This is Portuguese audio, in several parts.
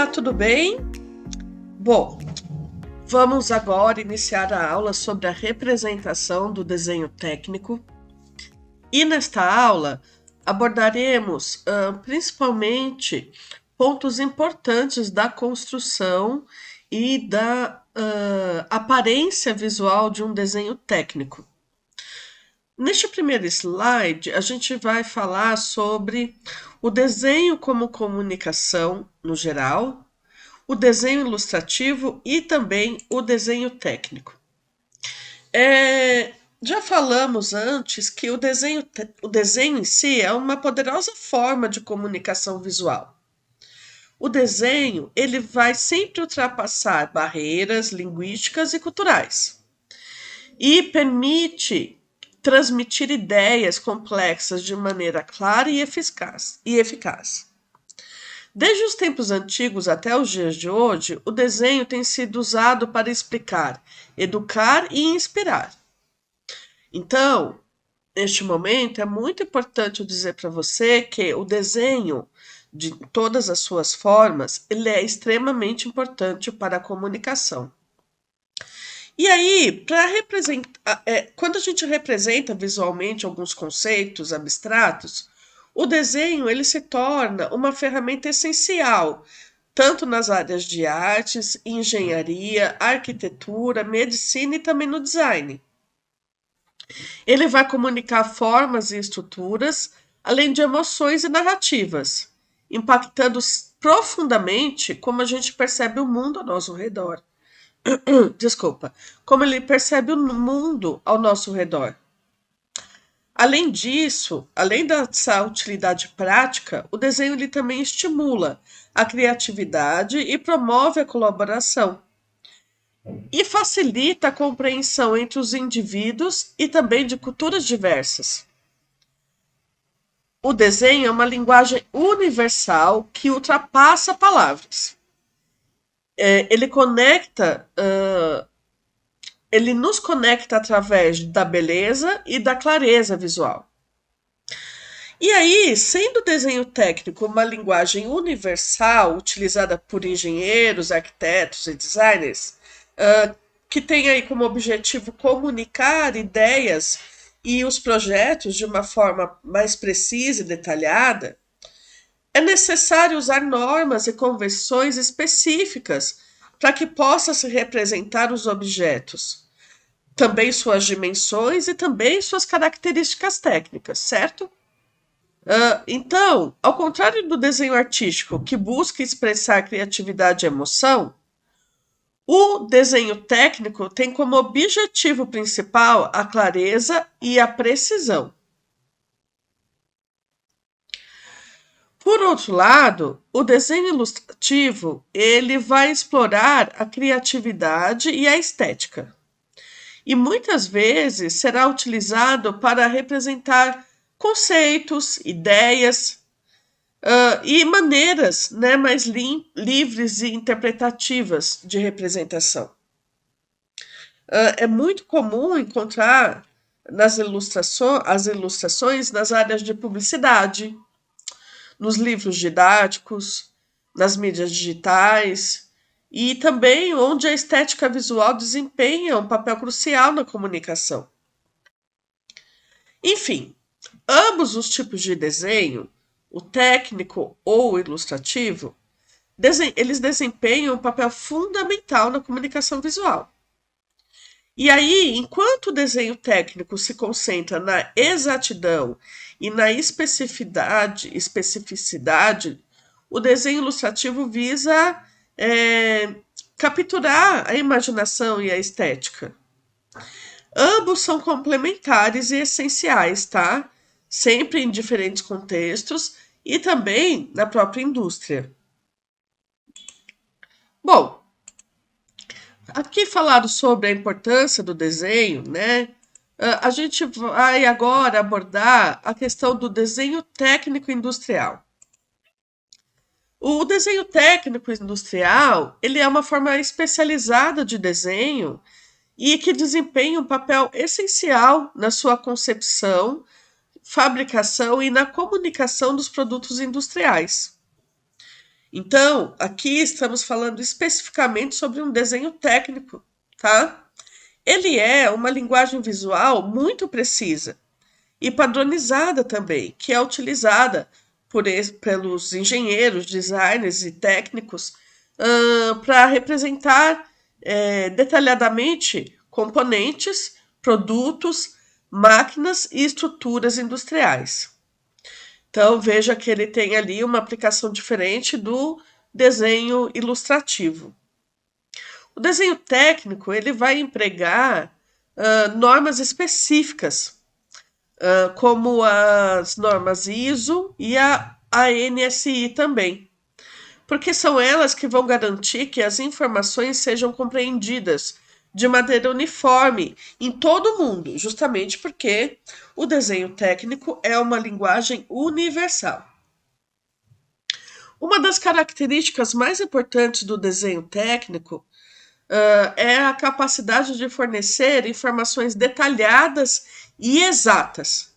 Olá, tudo bem? Bom, vamos agora iniciar a aula sobre a representação do desenho técnico. E nesta aula abordaremos principalmente pontos importantes da construção e da aparência visual de um desenho técnico. Neste primeiro slide, a gente vai falar sobre o desenho como comunicação no geral, o desenho ilustrativo e também o desenho técnico. Já falamos antes que o desenho em si é uma poderosa forma de comunicação visual. O desenho ele vai sempre ultrapassar barreiras linguísticas e culturais e permite transmitir ideias complexas de maneira clara e eficaz. Desde os tempos antigos até os dias de hoje, o desenho tem sido usado para explicar, educar e inspirar. Então, neste momento, é muito importante eu dizer para você que o desenho, de todas as suas formas, ele é extremamente importante para a comunicação. E aí, quando a gente representa visualmente alguns conceitos abstratos, o desenho ele se torna uma ferramenta essencial, tanto nas áreas de artes, engenharia, arquitetura, medicina e também no design. Ele vai comunicar formas e estruturas, além de emoções e narrativas, impactando profundamente como a gente percebe o mundo ao nosso redor. Desculpa, como ele percebe o mundo ao nosso redor. Além disso, além dessa utilidade prática, o desenho ele também estimula a criatividade e promove a colaboração. E facilita a compreensão entre os indivíduos e também de culturas diversas. O desenho é uma linguagem universal que ultrapassa palavras. Ele nos conecta através da beleza e da clareza visual. E aí, sendo o desenho técnico uma linguagem universal utilizada por engenheiros, arquitetos e designers, que tem aí como objetivo comunicar ideias e os projetos de uma forma mais precisa e detalhada, é necessário usar normas e convenções específicas para que possa se representar os objetos, também suas dimensões e também suas características técnicas, certo? Então, ao contrário do desenho artístico, que busca expressar criatividade e emoção, o desenho técnico tem como objetivo principal a clareza e a precisão. Por outro lado, o desenho ilustrativo ele vai explorar a criatividade e a estética. E muitas vezes será utilizado para representar conceitos, ideias e maneiras mais livres e interpretativas de representação. É muito comum encontrar as ilustrações nas áreas de publicidade, nos livros didáticos, nas mídias digitais e também onde a estética visual desempenha um papel crucial na comunicação. Enfim, ambos os tipos de desenho, o técnico ou o ilustrativo, eles desempenham um papel fundamental na comunicação visual. E aí, enquanto o desenho técnico se concentra na exatidão e na especificidade, o desenho ilustrativo visa capturar a imaginação e a estética. Ambos são complementares e essenciais, tá? Sempre em diferentes contextos e também na própria indústria. Bom, aqui falado sobre a importância do desenho, né? A gente vai agora abordar a questão do desenho técnico industrial. O desenho técnico industrial, ele é uma forma especializada de desenho e que desempenha um papel essencial na sua concepção, fabricação e na comunicação dos produtos industriais. Então, aqui estamos falando especificamente sobre um desenho técnico, tá? Ele é uma linguagem visual muito precisa e padronizada também, que é utilizada pelos engenheiros, designers e técnicos para representar detalhadamente componentes, produtos, máquinas e estruturas industriais. Então, veja que ele tem ali uma aplicação diferente do desenho ilustrativo. O desenho técnico ele vai empregar normas específicas, como as normas ISO e a ANSI também, porque são elas que vão garantir que as informações sejam compreendidas de maneira uniforme em todo o mundo, justamente porque o desenho técnico é uma linguagem universal. Uma das características mais importantes do desenho técnico é a capacidade de fornecer informações detalhadas e exatas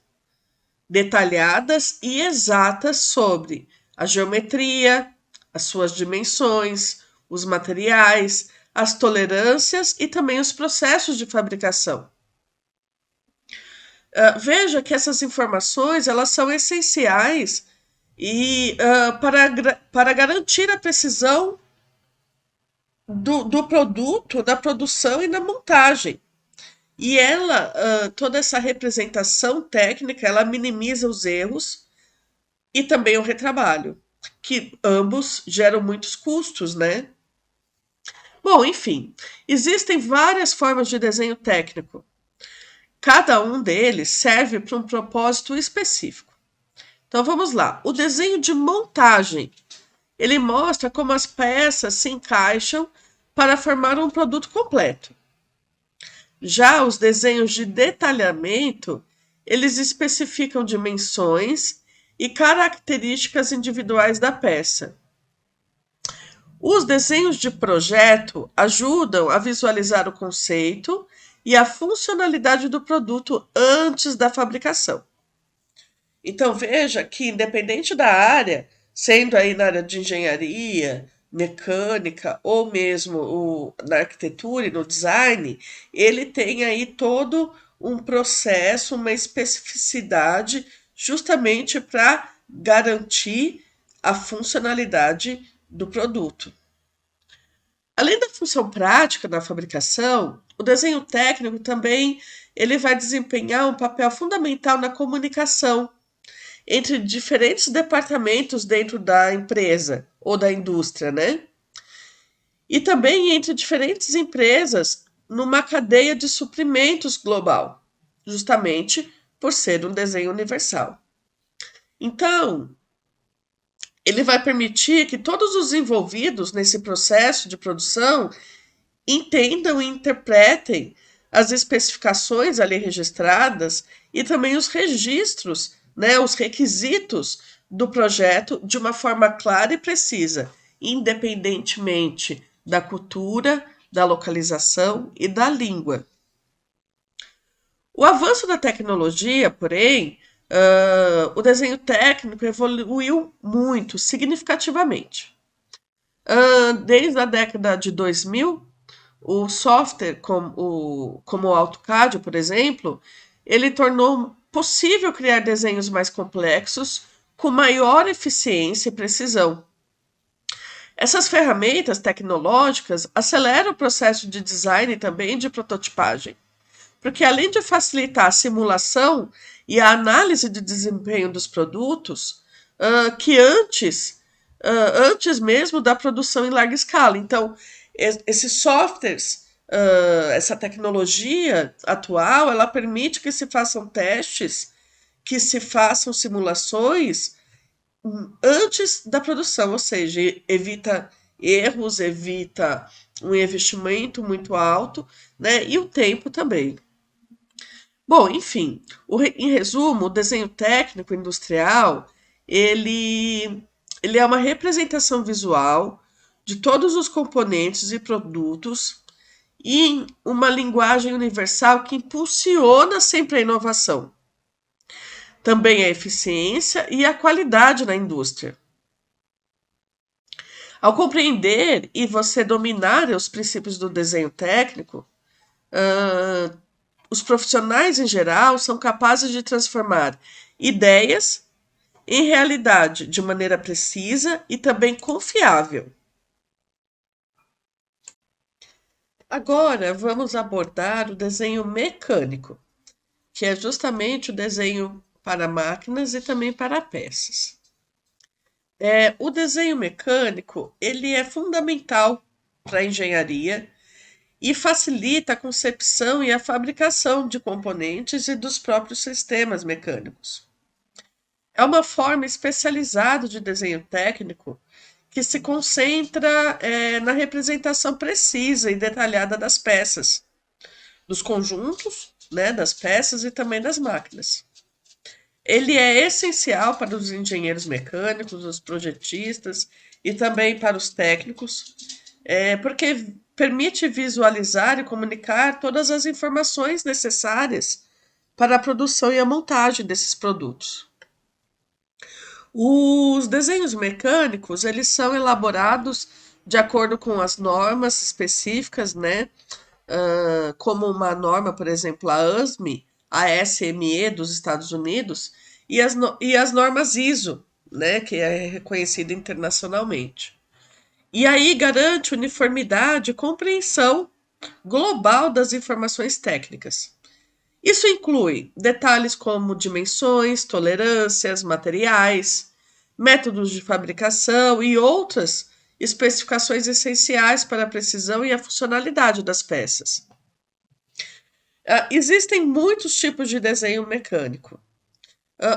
sobre a geometria, as suas dimensões, os materiais, as tolerâncias e também os processos de fabricação. Veja que essas informações elas são essenciais e para garantir a precisão do produto, da produção e da montagem. E ela, toda essa representação técnica, ela minimiza os erros e também o retrabalho, que ambos geram muitos custos, né? Bom, enfim, existem várias formas de desenho técnico. Cada um deles serve para um propósito específico. Então vamos lá. O desenho de montagem, ele mostra como as peças se encaixam para formar um produto completo. Já os desenhos de detalhamento, eles especificam dimensões e características individuais da peça. Os desenhos de projeto ajudam a visualizar o conceito e a funcionalidade do produto antes da fabricação. Então veja que independente da área, sendo aí na área de engenharia, mecânica ou mesmo na arquitetura e no design, ele tem aí todo um processo, uma especificidade justamente para garantir a funcionalidade do produto. Além da função prática na fabricação, o desenho técnico também ele vai desempenhar um papel fundamental na comunicação entre diferentes departamentos dentro da empresa ou da indústria, né? E também entre diferentes empresas numa cadeia de suprimentos global, justamente por ser um desenho universal. Então, ele vai permitir que todos os envolvidos nesse processo de produção entendam e interpretem as especificações ali registradas e também os registros, né, os requisitos do projeto de uma forma clara e precisa, independentemente da cultura, da localização e da língua. O avanço da tecnologia, porém, o desenho técnico evoluiu muito, significativamente. Desde a década de 2000, o software como o AutoCAD, por exemplo, ele tornou possível criar desenhos mais complexos com maior eficiência e precisão. Essas ferramentas tecnológicas aceleram o processo de design e também de prototipagem, porque além de facilitar a simulação e a análise de desempenho dos produtos, que antes mesmo da produção em larga escala. Então, esses softwares, essa tecnologia atual, ela permite que se façam testes, que se façam simulações antes da produção, ou seja, evita erros, evita um investimento muito alto, né? E o tempo também. Bom, enfim, em resumo, o desenho técnico industrial, ele, ele é uma representação visual de todos os componentes e produtos em uma linguagem universal que impulsiona sempre a inovação. Também a eficiência e a qualidade na indústria. Ao compreender e você dominar os princípios do desenho técnico, ah, os profissionais em geral são capazes de transformar ideias em realidade de maneira precisa e também confiável. Agora vamos abordar o desenho mecânico, que é justamente o desenho para máquinas e também para peças. O desenho mecânico ele é fundamental para a engenharia e facilita a concepção e a fabricação de componentes e dos próprios sistemas mecânicos. É uma forma especializada de desenho técnico que se concentra na representação precisa e detalhada das peças, dos conjuntos, né, das peças e também das máquinas. Ele é essencial para os engenheiros mecânicos, os projetistas e também para os técnicos, porque permite visualizar e comunicar todas as informações necessárias para a produção e a montagem desses produtos. Os desenhos mecânicos, eles são elaborados de acordo com as normas específicas, né? Como uma norma, por exemplo, a ASME, a SME dos Estados Unidos, e as normas ISO, né? Que é reconhecida internacionalmente. E aí garante uniformidade e compreensão global das informações técnicas. Isso inclui detalhes como dimensões, tolerâncias, materiais, métodos de fabricação e outras especificações essenciais para a precisão e a funcionalidade das peças. Existem muitos tipos de desenho mecânico.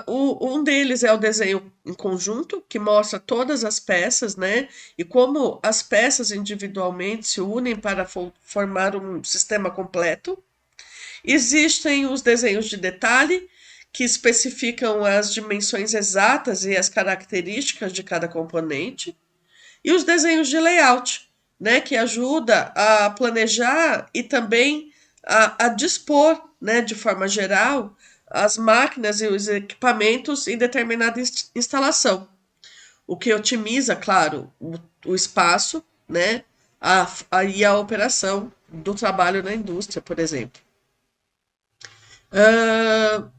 Um deles é o desenho em conjunto, que mostra todas as peças, né? E como as peças individualmente se unem para formar um sistema completo. Existem os desenhos de detalhe, que especificam as dimensões exatas e as características de cada componente. E os desenhos de layout, né, que ajuda a planejar e também a dispor, né, de forma geral, as máquinas e os equipamentos em determinada instalação. O que otimiza, claro, o espaço, né, e a operação do trabalho na indústria, por exemplo. Uh,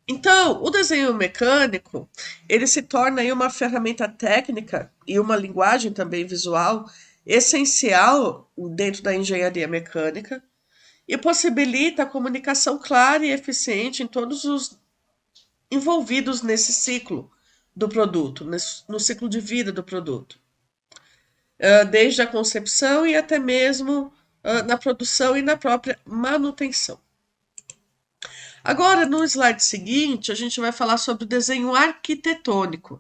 então, o desenho mecânico, ele se torna aí uma ferramenta técnica e uma linguagem também visual essencial dentro da engenharia mecânica e possibilita a comunicação clara e eficiente em todos os envolvidos nesse ciclo do produto, no ciclo de vida do produto, desde a concepção e até mesmo na produção e na própria manutenção. Agora, no slide seguinte, a gente vai falar sobre o desenho arquitetônico,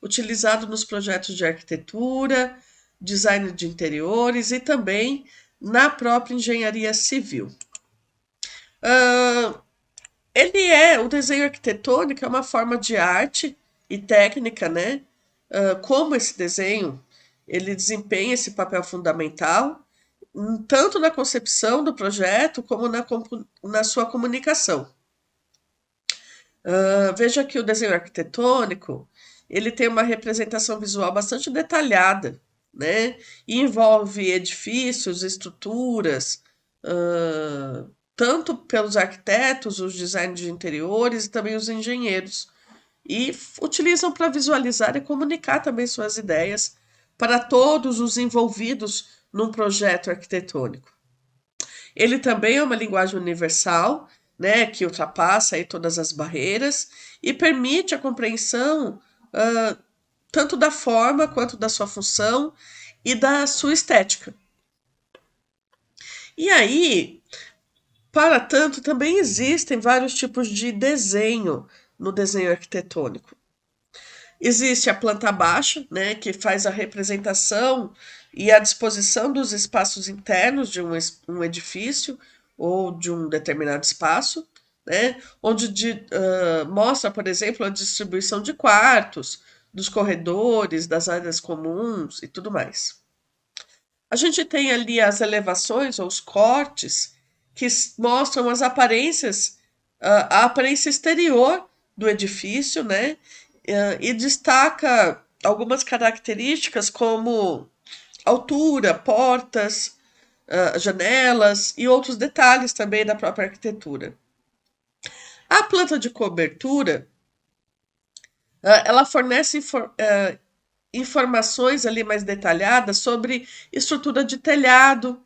utilizado nos projetos de arquitetura, design de interiores e também na própria engenharia civil. O desenho arquitetônico é uma forma de arte e técnica, né? Como esse desenho, ele desempenha esse papel fundamental, tanto na concepção do projeto como na sua comunicação. Veja que o desenho arquitetônico, ele tem uma representação visual bastante detalhada, né? E envolve edifícios, estruturas, tanto pelos arquitetos, os designers de interiores e também os engenheiros. E utilizam para visualizar e comunicar também suas ideias para todos os envolvidos num projeto arquitetônico. Ele também é uma linguagem universal, né, que ultrapassa aí todas as barreiras e permite a compreensão tanto da forma quanto da sua função e da sua estética. E aí, para tanto, também existem vários tipos de desenho no desenho arquitetônico. Existe a planta baixa, né, que faz a representação e a disposição dos espaços internos de um edifício ou de um determinado espaço, né, onde mostra, por exemplo, a distribuição de quartos, dos corredores, das áreas comuns e tudo mais. A gente tem ali as elevações ou os cortes que mostram as aparências, a aparência exterior do edifício, né? E destaca algumas características como altura, portas, janelas e outros detalhes também da própria arquitetura. A planta de cobertura, ela fornece informações ali mais detalhadas sobre estrutura de telhado,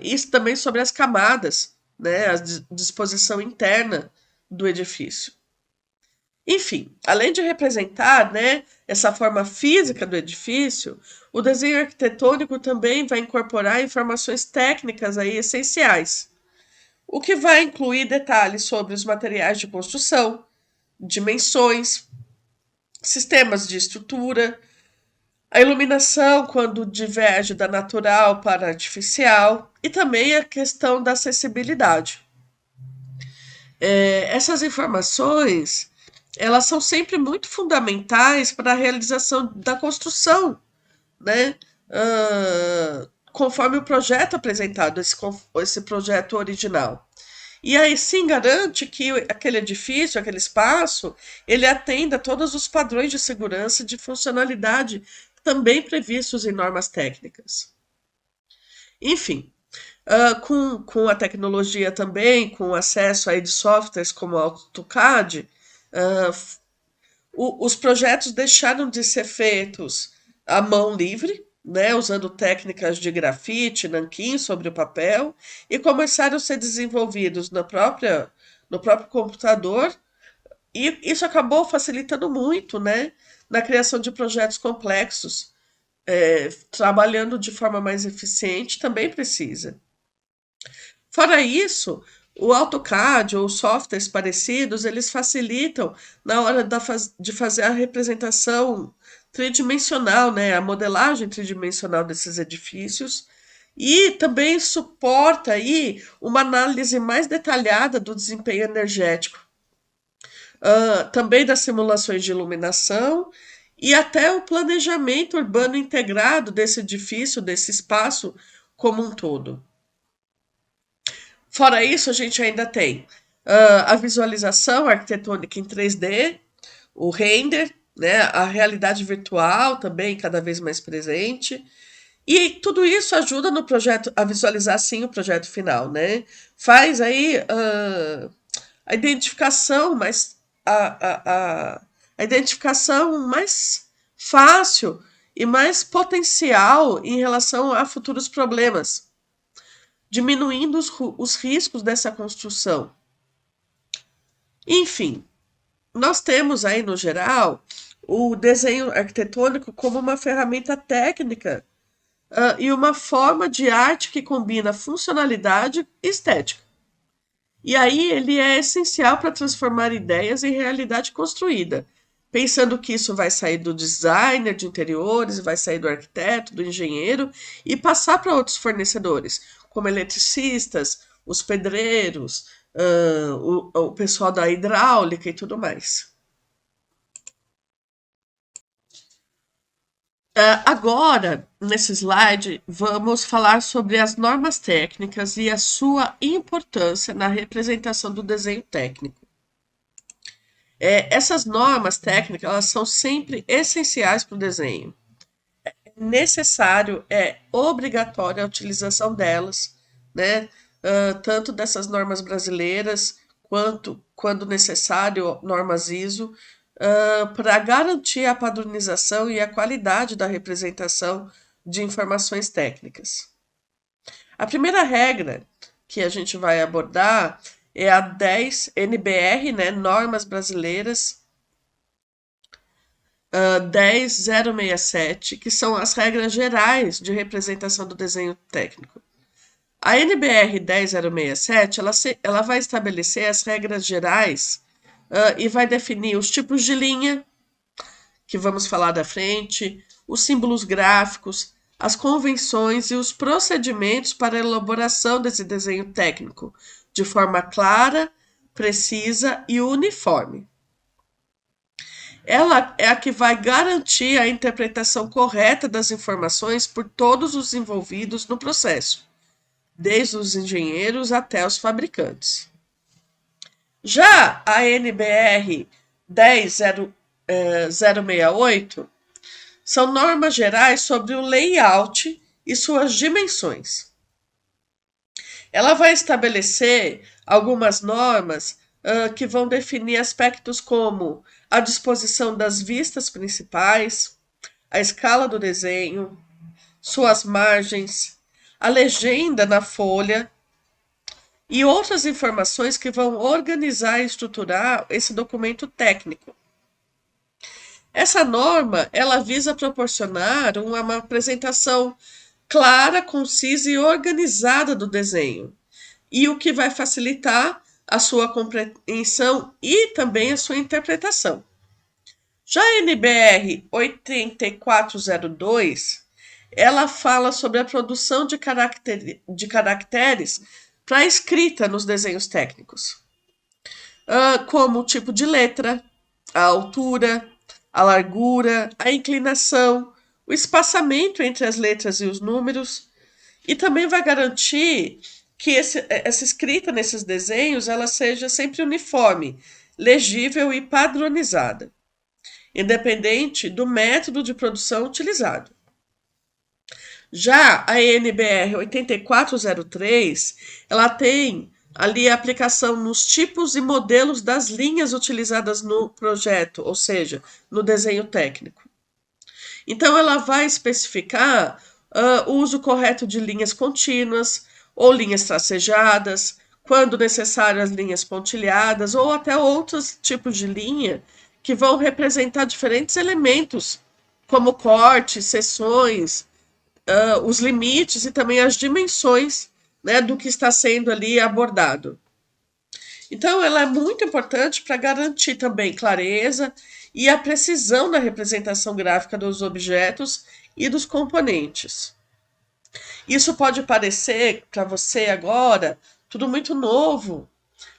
isso também sobre as camadas, né, a disposição interna do edifício. Enfim, além de representar, né, essa forma física do edifício, o desenho arquitetônico também vai incorporar informações técnicas aí essenciais, o que vai incluir detalhes sobre os materiais de construção, dimensões, sistemas de estrutura, a iluminação quando diverge da natural para artificial e também a questão da acessibilidade. Essas informações elas são sempre muito fundamentais para a realização da construção, né? Conforme o projeto apresentado, esse projeto original. E aí sim garante que aquele edifício, aquele espaço, ele atenda a todos os padrões de segurança e de funcionalidade também previstos em normas técnicas. Enfim, com a tecnologia também, com acesso aí de softwares como o AutoCAD, os projetos deixaram de ser feitos à mão livre, né, usando técnicas de grafite, nanquim sobre o papel, e começaram a ser desenvolvidos no próprio computador, e isso acabou facilitando muito, né, na criação de projetos complexos. Trabalhando de forma mais eficiente também precisa. Fora isso, o AutoCAD ou softwares parecidos, eles facilitam na hora de fazer a representação tridimensional, né, a modelagem tridimensional desses edifícios e também suporta aí uma análise mais detalhada do desempenho energético, também das simulações de iluminação e até o planejamento urbano integrado desse edifício, desse espaço como um todo. Fora isso, a gente ainda tem a visualização arquitetônica em 3D, o render, né, a realidade virtual também cada vez mais presente. E tudo isso ajuda no projeto a visualizar sim o projeto final, né? Faz aí a identificação mais a identificação mais fácil e mais potencial em relação a futuros problemas, diminuindo os riscos dessa construção. Enfim, nós temos aí, no geral, o desenho arquitetônico como uma ferramenta técnica e uma forma de arte que combina funcionalidade e estética. E aí ele é essencial para transformar ideias em realidade construída, pensando que isso vai sair do designer de interiores, vai sair do arquiteto, do engenheiro e passar para outros fornecedores, como eletricistas, os pedreiros, o pessoal da hidráulica e tudo mais. Agora, nesse slide, vamos falar sobre as normas técnicas e a sua importância na representação do desenho técnico. Essas normas técnicas elas são sempre essenciais para o desenho. É necessário, é obrigatória a utilização delas, né? Tanto dessas normas brasileiras quanto, quando necessário, normas ISO, para garantir a padronização e a qualidade da representação de informações técnicas. A primeira regra que a gente vai abordar é a 10 NBR, né, Normas Brasileiras 10067, que são as regras gerais de representação do desenho técnico. A NBR 10067 ela vai estabelecer as regras gerais e vai definir os tipos de linha, que vamos falar da frente, os símbolos gráficos, as convenções e os procedimentos para a elaboração desse desenho técnico, de forma clara, precisa e uniforme. Ela é a que vai garantir a interpretação correta das informações por todos os envolvidos no processo, desde os engenheiros até os fabricantes. Já a NBR 10068, são normas gerais sobre o layout e suas dimensões. Ela vai estabelecer algumas normas que vão definir aspectos como a disposição das vistas principais, a escala do desenho, suas margens, a legenda na folha e outras informações que vão organizar e estruturar esse documento técnico. Essa norma, ela visa proporcionar uma apresentação clara, concisa e organizada do desenho, e o que vai facilitar a sua compreensão e também a sua interpretação. Já a NBR 8402, ela fala sobre a produção de caracteres para escrita nos desenhos técnicos, como o tipo de letra, a altura, a largura, a inclinação, o espaçamento entre as letras e os números, e também vai garantir que essa escrita nesses desenhos ela seja sempre uniforme, legível e padronizada, independente do método de produção utilizado. Já a NBR 8403, ela tem ali a aplicação nos tipos e modelos das linhas utilizadas no projeto, ou seja, no desenho técnico. Então, ela vai especificar o uso correto de linhas contínuas ou linhas tracejadas, quando necessário as linhas pontilhadas ou até outros tipos de linha que vão representar diferentes elementos, como cortes, seções, os limites e também as dimensões, né, do que está sendo ali abordado. Então, ela é muito importante para garantir também clareza e a precisão na representação gráfica dos objetos e dos componentes. Isso pode parecer para você agora tudo muito novo,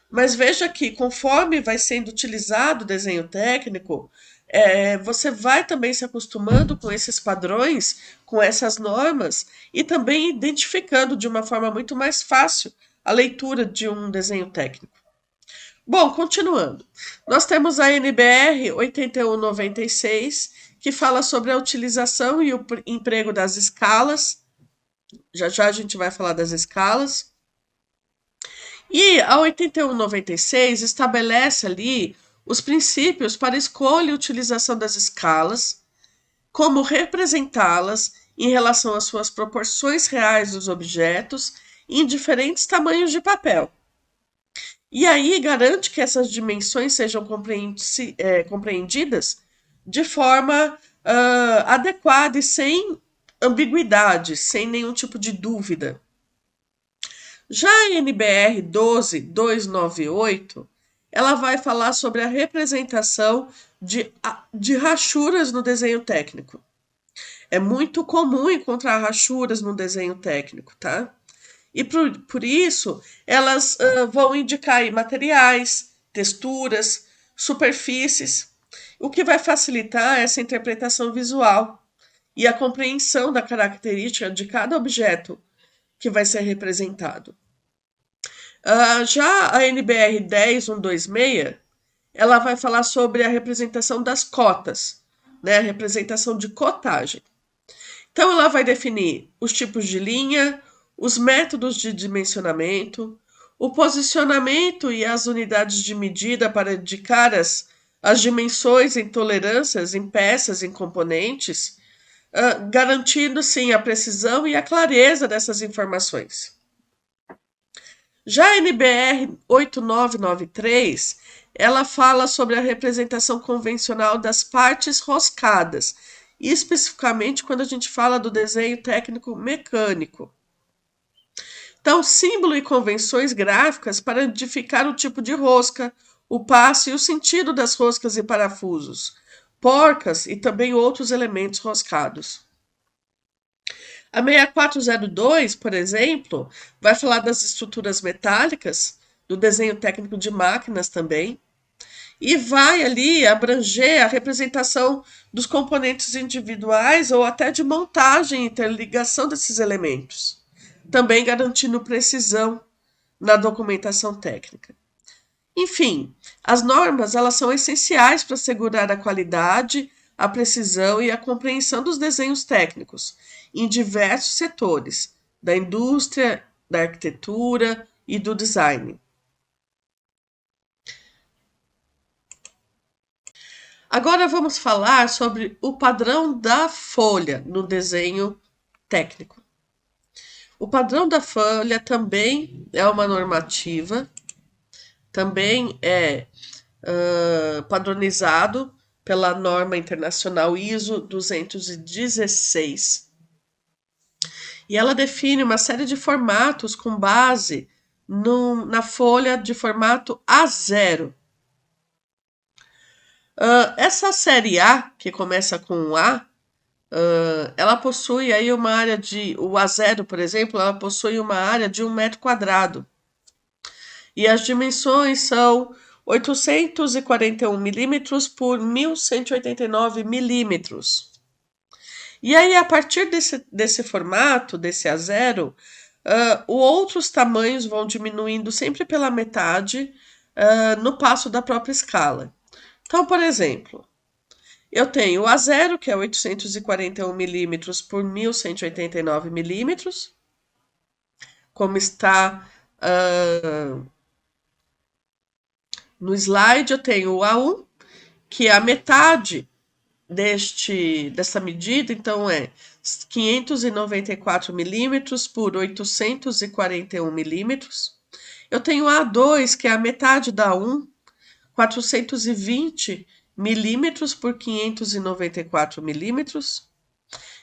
mas veja que conforme vai sendo utilizado o desenho técnico, você vai também se acostumando com esses padrões, com essas normas, e também identificando de uma forma muito mais fácil a leitura de um desenho técnico. Bom, continuando. Nós temos a NBR 8196, que fala sobre a utilização e o emprego das escalas. Já já a gente vai falar das escalas. E a 8196 estabelece ali os princípios para escolha e utilização das escalas, como representá-las em relação às suas proporções reais dos objetos em diferentes tamanhos de papel. E aí garante que essas dimensões sejam compreendidas de forma adequada e sem ambiguidade, sem nenhum tipo de dúvida. Já a NBR 12298, ela vai falar sobre a representação de rachuras no desenho técnico. É muito comum encontrar rachuras no desenho técnico, tá? E por isso, elas vão indicar aí materiais, texturas, superfícies, o que vai facilitar essa interpretação visual e a compreensão da característica de cada objeto que vai ser representado. Já a NBR 10126, ela vai falar sobre a representação das cotas, né? A representação de cotagem. Então, ela vai definir os tipos de linha, os métodos de dimensionamento, o posicionamento e as unidades de medida para indicar as dimensões em tolerâncias, em peças, em componentes, garantindo, sim, a precisão e a clareza dessas informações. Já a NBR 8993, ela fala sobre a representação convencional das partes roscadas, e especificamente quando a gente fala do desenho técnico mecânico. Então, símbolo e convenções gráficas para identificar o tipo de rosca, o passo e o sentido das roscas e parafusos, porcas e também outros elementos roscados. A 6402, por exemplo, vai falar das estruturas metálicas, do desenho técnico de máquinas também, e vai ali abranger a representação dos componentes individuais ou até de montagem e interligação desses elementos, também garantindo precisão na documentação técnica. Enfim, as normas elas são essenciais para assegurar a qualidade, a precisão e a compreensão dos desenhos técnicos em diversos setores da indústria, da arquitetura e do design. Agora vamos falar sobre o padrão da folha no desenho técnico. O padrão da folha também é uma normativa, também é padronizado pela norma internacional ISO 216. E ela define uma série de formatos com base na folha de formato A0. Essa série A, que começa com um A, ela possui aí uma área de... O A0, por exemplo, ela possui uma área de 1 metro quadrado. E as dimensões são 841 milímetros por 1189 milímetros. E aí, a partir desse formato, desse A0, outros tamanhos vão diminuindo sempre pela metade no passo da própria escala. Então, por exemplo, eu tenho o A0, que é 841 milímetros por 1189 milímetros, como está no slide. Eu tenho o A1, que é a metade dessa medida, então é 594 milímetros por 841 milímetros. Eu tenho o A2, que é a metade da A1, 420 milímetros por 594 milímetros.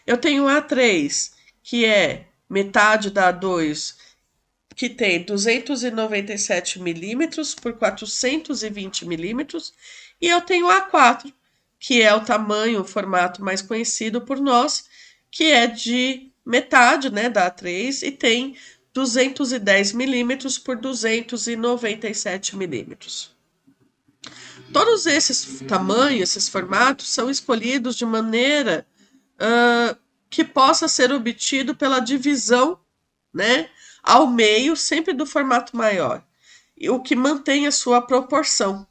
Eu tenho o A3, que é metade da A2, que tem 297 milímetros por 420 milímetros. E eu tenho o A4, que é o tamanho, o formato mais conhecido por nós, que é de metade, né, da A3 e tem 210 milímetros por 297 milímetros. Todos esses tamanhos, esses formatos, são escolhidos de maneira que possa ser obtido pela divisão, né, ao meio, sempre do formato maior, o que mantém a sua proporção.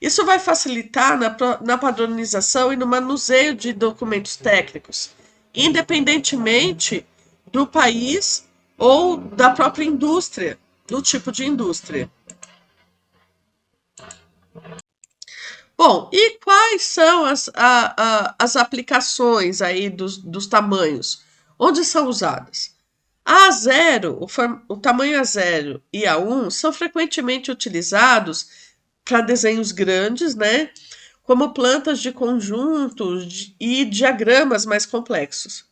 Isso vai facilitar na padronização e no manuseio de documentos técnicos, independentemente do país ou da própria indústria, do tipo de indústria. Bom, e quais são as aplicações aí dos tamanhos? Onde são usadas? A A0, o tamanho A0 e A1 são frequentemente utilizados para desenhos grandes, né? Como plantas de conjuntos e diagramas mais complexos.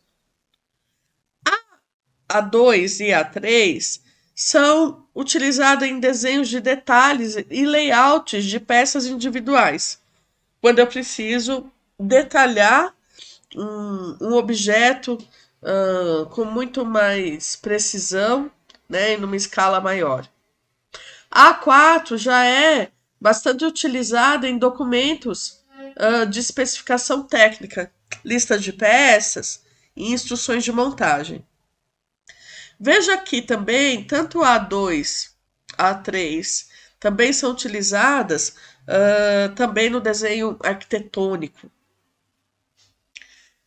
A2 e A3 são utilizadas em desenhos de detalhes e layouts de peças individuais, quando eu preciso detalhar um objeto com muito mais precisão, né, e numa escala maior. A A4 já é bastante utilizada em documentos de especificação técnica, lista de peças e instruções de montagem. Veja aqui também, tanto a A2, A3, também são utilizadas também no desenho arquitetônico.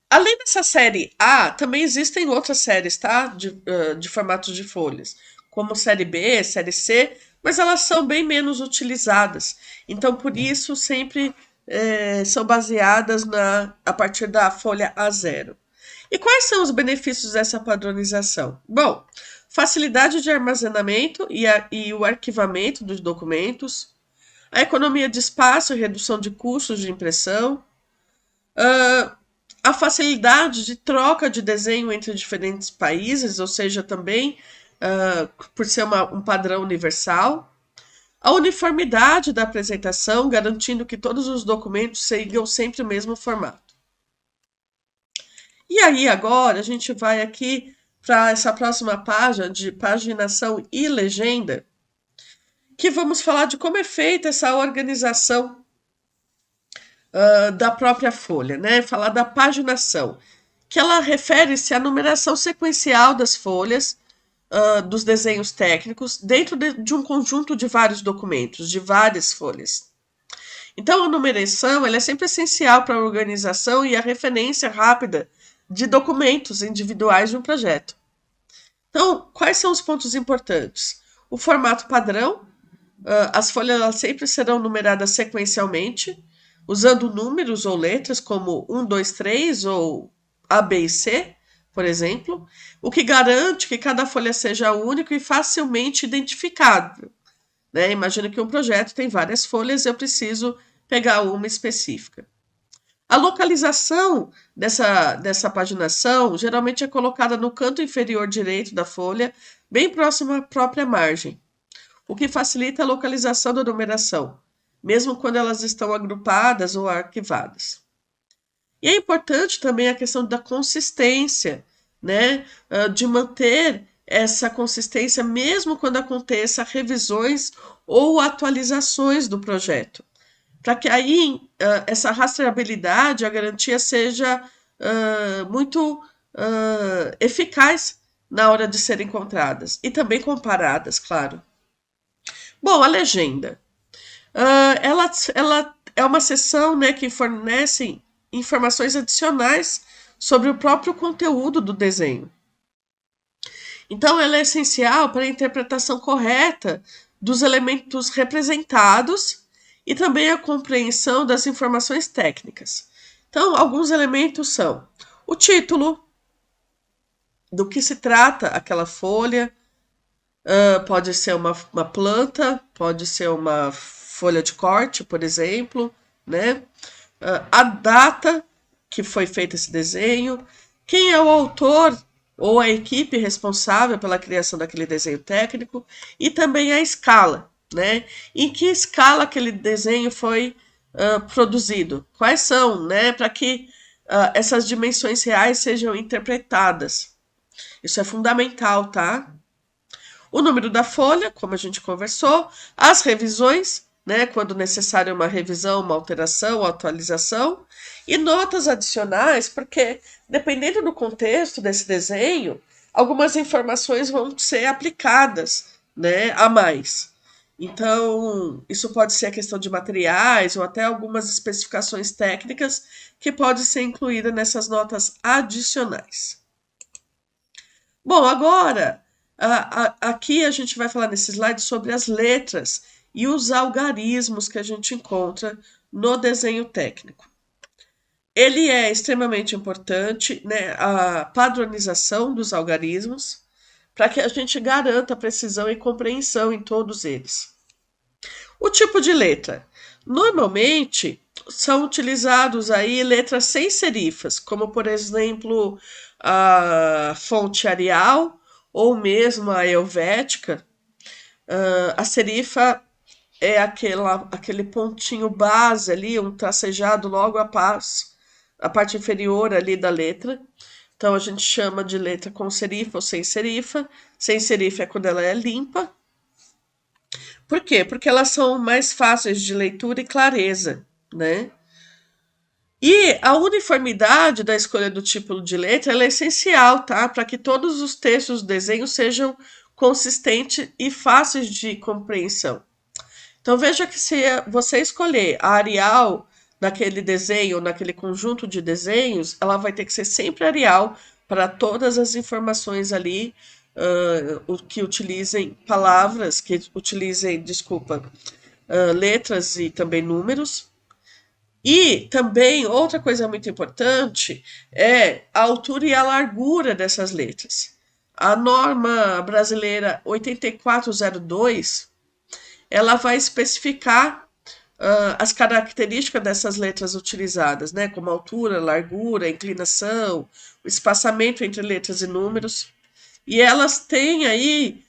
Além dessa série A, também existem outras séries, tá? De formatos de folhas, como série B, série C, mas elas são bem menos utilizadas. Então, por isso, sempre são baseadas a partir da folha A0. E quais são os benefícios dessa padronização? Bom, facilidade de armazenamento e o arquivamento dos documentos, a economia de espaço e redução de custos de impressão, a facilidade de troca de desenho entre diferentes países, ou seja, também por ser um padrão universal, a uniformidade da apresentação, garantindo que todos os documentos sigam sempre o mesmo formato. E aí, agora, a gente vai aqui para essa próxima página de paginação e legenda, que vamos falar de como é feita essa organização da própria folha, né? Falar da paginação, que ela refere-se à numeração sequencial das folhas, dos desenhos técnicos, dentro de um conjunto de vários documentos, de várias folhas. Então, a numeração ela é sempre essencial para a organização e a referência rápida de documentos individuais de um projeto. Então, quais são os pontos importantes? O formato padrão, as folhas elas sempre serão numeradas sequencialmente, usando números ou letras como 1, 2, 3 ou A, B e C, por exemplo, o que garante que cada folha seja única e facilmente identificável. Né? Imagina que um projeto tem várias folhas e eu preciso pegar uma específica. A localização dessa paginação geralmente é colocada no canto inferior direito da folha, bem próximo à própria margem, o que facilita a localização da numeração, mesmo quando elas estão agrupadas ou arquivadas. E é importante também a questão da consistência, né? De manter essa consistência mesmo quando aconteça revisões ou atualizações do projeto, para que aí essa rastreabilidade, a garantia seja muito eficaz na hora de serem encontradas e também comparadas, claro. Bom, a legenda. Ela é uma seção, né, que fornece informações adicionais sobre o próprio conteúdo do desenho. Então, ela é essencial para a interpretação correta dos elementos representados e também a compreensão das informações técnicas. Então, alguns elementos são o título, do que se trata aquela folha, pode ser uma planta, pode ser uma folha de corte, por exemplo, né? A data que foi feito esse desenho, quem é o autor ou a equipe responsável pela criação daquele desenho técnico e também a escala, né? Em que escala aquele desenho foi produzido? Quais são, né? Para que essas dimensões reais sejam interpretadas. Isso é fundamental, tá? O número da folha, como a gente conversou, as revisões, né, quando necessário uma revisão, uma alteração, uma atualização, e notas adicionais, porque dependendo do contexto desse desenho, algumas informações vão ser aplicadas, né, a mais. Então, isso pode ser a questão de materiais ou até algumas especificações técnicas que pode ser incluída nessas notas adicionais. Bom, agora, aqui a gente vai falar nesse slide sobre as letras e os algarismos que a gente encontra no desenho técnico. Ele é extremamente importante, né, a padronização dos algarismos, para que a gente garanta precisão e compreensão em todos eles. O tipo de letra. Normalmente são utilizados aí letras sem serifas, como por exemplo a fonte Arial ou mesmo a Helvética. A serifa é aquele pontinho base ali, um tracejado logo a parte inferior ali da letra. Então a gente chama de letra com serifa ou sem serifa. Sem serifa é quando ela é limpa. Por quê? Porque elas são mais fáceis de leitura e clareza, né? E a uniformidade da escolha do tipo de letra ela é essencial, tá? Para que todos os textos do desenho sejam consistentes e fáceis de compreensão. Então veja que se você escolher a Arial naquele desenho, naquele conjunto de desenhos, ela vai ter que ser sempre Arial para todas as informações ali, que utilizem palavras, que utilizem, desculpa, letras e também números. E também outra coisa muito importante é a altura e a largura dessas letras. A norma brasileira 8402 ela vai especificar as características dessas letras utilizadas, né? Como altura, largura, inclinação, o espaçamento entre letras e números. E elas têm aí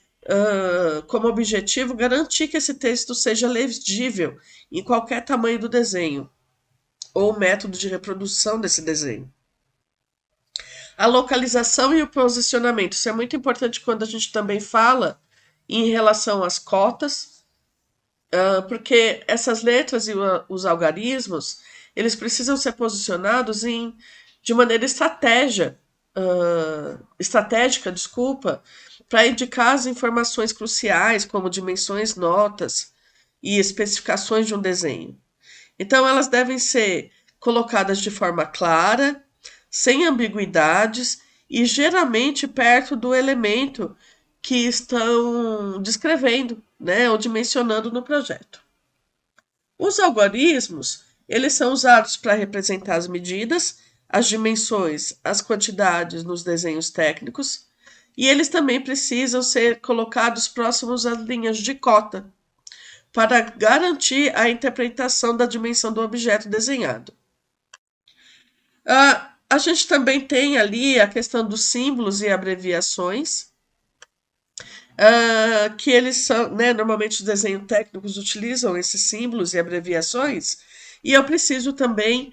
como objetivo garantir que esse texto seja legível em qualquer tamanho do desenho ou método de reprodução desse desenho. A localização e o posicionamento. Isso é muito importante quando a gente também fala em relação às cotas, porque essas letras e os algarismos, eles precisam ser posicionados de maneira estratégica, para indicar as informações cruciais, como dimensões, notas e especificações de um desenho. Então, elas devem ser colocadas de forma clara, sem ambiguidades e geralmente perto do elemento que estão descrevendo, né, ou dimensionando no projeto. Os algoritmos, eles são usados para representar as medidas, as dimensões, as quantidades nos desenhos técnicos, e eles também precisam ser colocados próximos às linhas de cota, para garantir a interpretação da dimensão do objeto desenhado. A gente também tem ali a questão dos símbolos e abreviações, que eles são, né, normalmente os desenhos técnicos utilizam esses símbolos e abreviações, e eu preciso também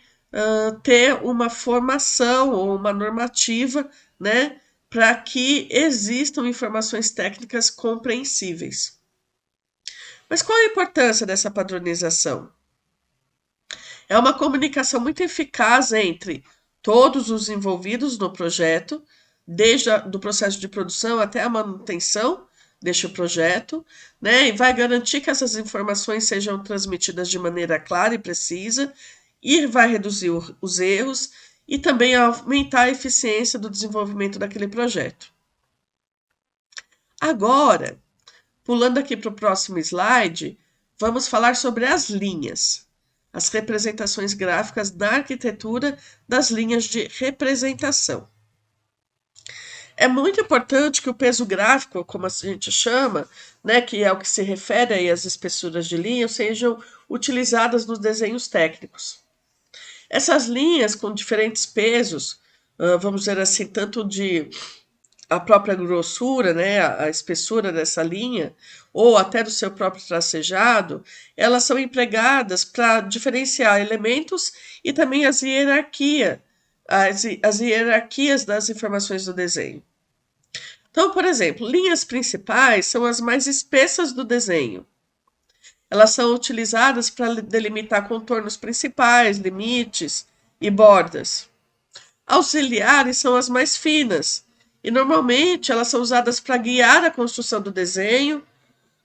ter uma formação ou uma normativa, né, para que existam informações técnicas compreensíveis. Mas qual a importância dessa padronização? É uma comunicação muito eficaz entre todos os envolvidos no projeto, desde o processo de produção até a manutenção deste projeto, né? E vai garantir que essas informações sejam transmitidas de maneira clara e precisa, e vai reduzir os erros e também aumentar a eficiência do desenvolvimento daquele projeto. Agora, pulando aqui para o próximo slide, vamos falar sobre as linhas, as representações gráficas da arquitetura das linhas de representação. É muito importante que o peso gráfico, como a gente chama, né, que é o que se refere aí às espessuras de linha, sejam utilizadas nos desenhos técnicos. Essas linhas com diferentes pesos, vamos dizer assim, tanto de a própria grossura, né, a espessura dessa linha, ou até do seu próprio tracejado, elas são empregadas para diferenciar elementos e também as hierarquias das informações do desenho. Então, por exemplo, linhas principais são as mais espessas do desenho. Elas são utilizadas para delimitar contornos principais, limites e bordas. Auxiliares são as mais finas, e normalmente elas são usadas para guiar a construção do desenho,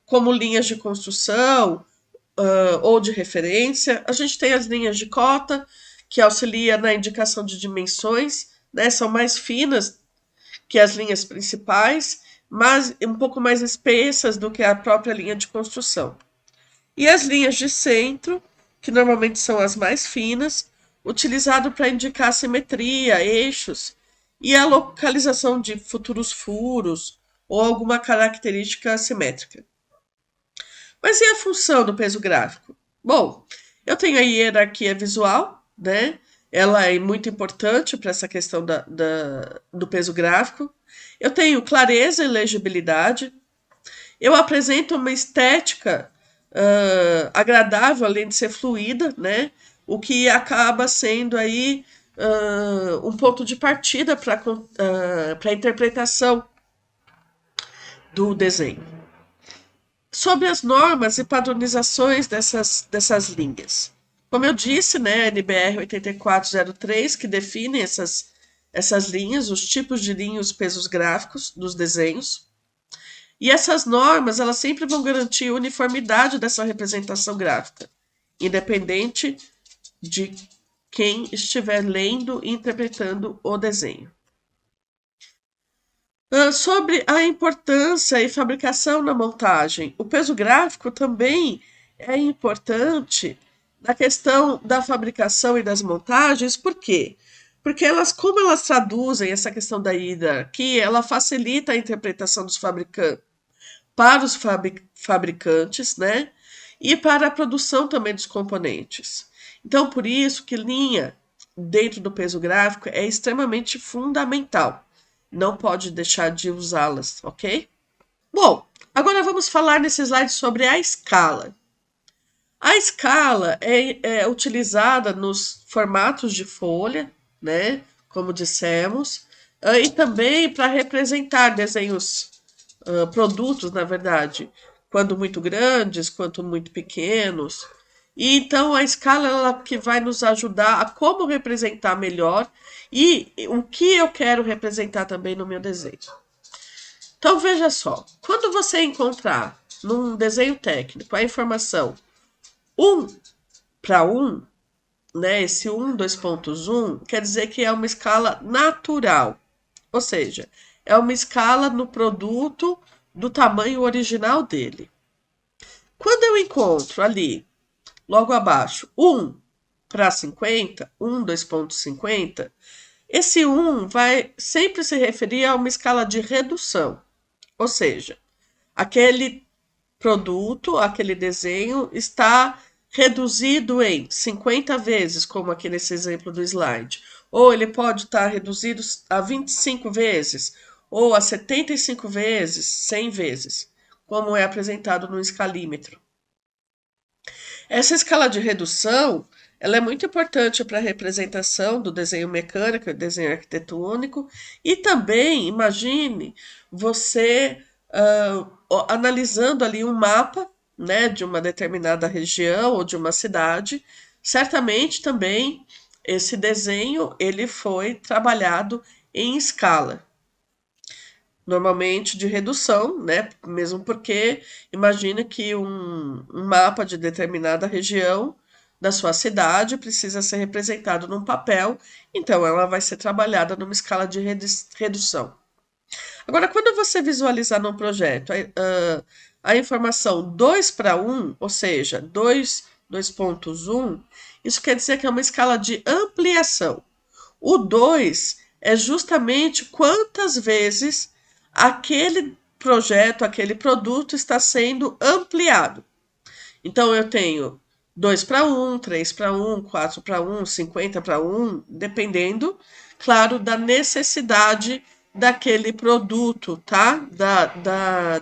como linhas de construção ou de referência. A gente tem as linhas de cota, que auxilia na indicação de dimensões, né? São mais finas que as linhas principais, mas um pouco mais espessas do que a própria linha de construção. E as linhas de centro, que normalmente são as mais finas, utilizado para indicar simetria, eixos e a localização de futuros furos ou alguma característica assimétrica. Mas e a função do peso gráfico? Bom, eu tenho a hierarquia visual, né? Ela é muito importante para essa questão do peso gráfico. Eu tenho clareza e legibilidade. Eu apresento uma estética agradável, além de ser fluida, né? O que acaba sendo aí um ponto de partida para a interpretação do desenho. Sobre as normas e padronizações dessas linhas. Como eu disse, né, a NBR 8403, que define essas linhas, os tipos de linha e os pesos gráficos dos desenhos. E essas normas, elas sempre vão garantir a uniformidade dessa representação gráfica, independente de quem estiver lendo e interpretando o desenho. Sobre a importância e fabricação na montagem, o peso gráfico também é importante na questão da fabricação e das montagens, por quê? Porque como elas traduzem essa questão da hierarquia, ela facilita a interpretação dos fabricantes para os fabricantes, né? E para a produção também dos componentes. Então, por isso que linha dentro do peso gráfico é extremamente fundamental. Não pode deixar de usá-las, ok? Bom, agora vamos falar nesse slide sobre a escala. A escala é utilizada nos formatos de folha, né? Como dissemos, e também para representar desenhos, produtos, na verdade, quando muito grandes, quanto muito pequenos. E então a escala ela que vai nos ajudar a como representar melhor e o que eu quero representar também no meu desenho. Então veja só, quando você encontrar num desenho técnico a informação 1 para 1, né, esse 1, 2.1, quer dizer que é uma escala natural. Ou seja, é uma escala no produto do tamanho original dele. Quando eu encontro ali, logo abaixo, 1 para 50, 1, 2.50, esse 1 vai sempre se referir a uma escala de redução. Ou seja, aquele produto, aquele desenho está reduzido em 50 vezes, como aqui nesse exemplo do slide. Ou ele pode estar reduzido a 25 vezes, ou a 75 vezes, 100 vezes, como é apresentado no escalímetro. Essa escala de redução, ela é muito importante para a representação do desenho mecânico e desenho arquitetônico, e também, imagine, você analisando ali um mapa, né, de uma determinada região ou de uma cidade, certamente também esse desenho ele foi trabalhado em escala, normalmente de redução, né? Mesmo porque imagina que um mapa de determinada região da sua cidade precisa ser representado num papel, então ela vai ser trabalhada numa escala de redução. Agora, quando você visualizar num projeto a informação 2 para 1, ou seja, 2.1, isso quer dizer que é uma escala de ampliação. O 2 é justamente quantas vezes aquele projeto, aquele produto está sendo ampliado. Então, eu tenho 2 para 1, 3 para 1, 4 para 1, 50 para 1, dependendo, claro, da necessidade daquele produto, tá?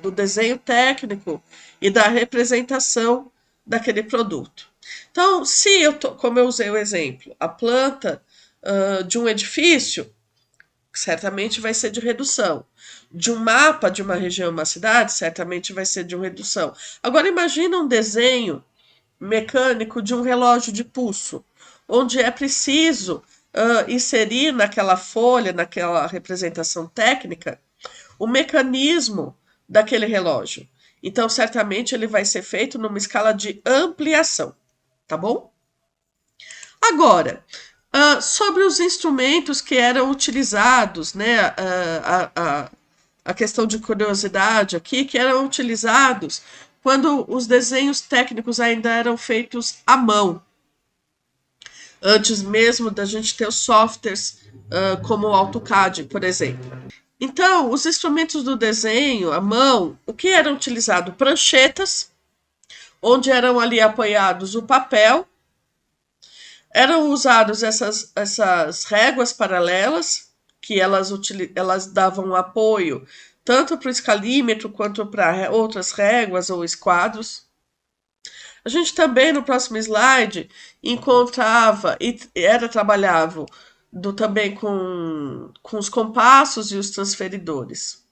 Do desenho técnico e da representação daquele produto. Então, se eu tô, como eu usei o exemplo, a planta de um edifício, certamente vai ser de redução. De um mapa de uma região, uma cidade, certamente vai ser de uma redução. Agora imagina um desenho mecânico de um relógio de pulso, onde é preciso inserir naquela folha, naquela representação técnica, o mecanismo daquele relógio. Então, certamente ele vai ser feito numa escala de ampliação, tá bom? Agora, sobre os instrumentos que eram utilizados, né? A questão de curiosidade aqui, que eram utilizados quando os desenhos técnicos ainda eram feitos à mão, antes mesmo da gente ter os softwares como o AutoCAD, por exemplo. Então, os instrumentos do desenho à mão, o que eram utilizado? Pranchetas, onde eram ali apoiados o papel, eram usadas essas réguas paralelas, que elas davam apoio tanto para o escalímetro quanto para outras réguas ou esquadros. A gente também, no próximo slide, encontrava e era trabalhável também com os compassos e os transferidores.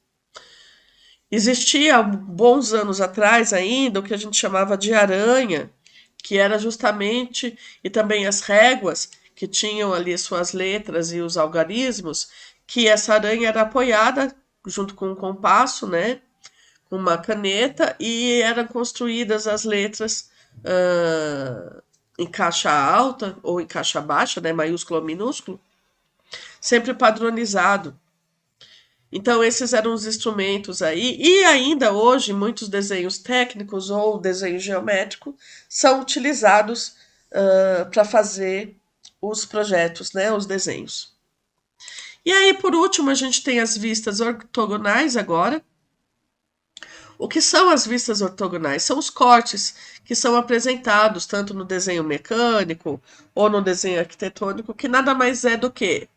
Existia, há bons anos atrás ainda, o que a gente chamava de aranha, que era justamente, e também as réguas, que tinham ali suas letras e os algarismos, que essa aranha era apoiada junto com um compasso, né, com uma caneta, e eram construídas as letras em caixa alta ou em caixa baixa, né, maiúsculo ou minúsculo, sempre padronizado. Então, esses eram os instrumentos aí, e ainda hoje muitos desenhos técnicos ou desenho geométrico são utilizados para fazer os projetos, né, os desenhos. E aí, por último, a gente tem as vistas ortogonais agora. O que são as vistas ortogonais? São os cortes que são apresentados tanto no desenho mecânico ou no desenho arquitetônico, que nada mais é do que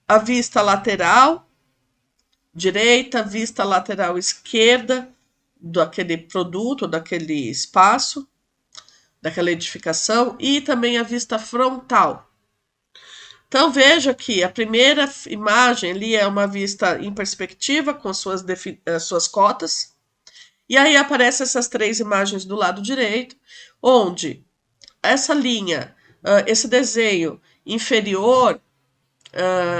a vista lateral direita, vista lateral esquerda daquele produto, daquele espaço, daquela edificação, e também a vista frontal. Então veja que a primeira imagem ali é uma vista em perspectiva com suas cotas, e aí aparecem essas três imagens do lado direito, onde essa linha, esse desenho inferior,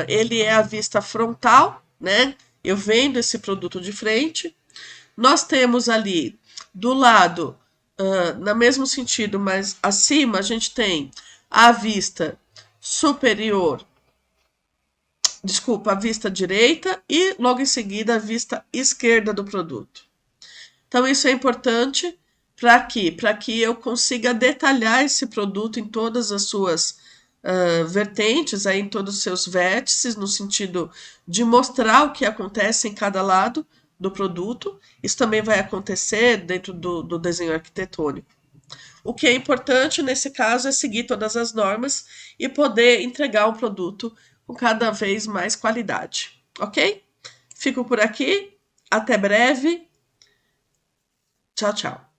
ele é a vista frontal, né? Eu vendo esse produto de frente. Nós temos ali do lado no mesmo sentido, mas acima a gente tem a vista superior, desculpa, a vista direita e logo em seguida a vista esquerda do produto. Então isso é importante para quê? Para que eu consiga detalhar esse produto em todas as suas vertentes, aí, em todos os seus vértices, no sentido de mostrar o que acontece em cada lado do produto. Isso também vai acontecer dentro do desenho arquitetônico. O que é importante nesse caso é seguir todas as normas e poder entregar um produto com cada vez mais qualidade, ok? Fico por aqui, até breve, tchau, tchau.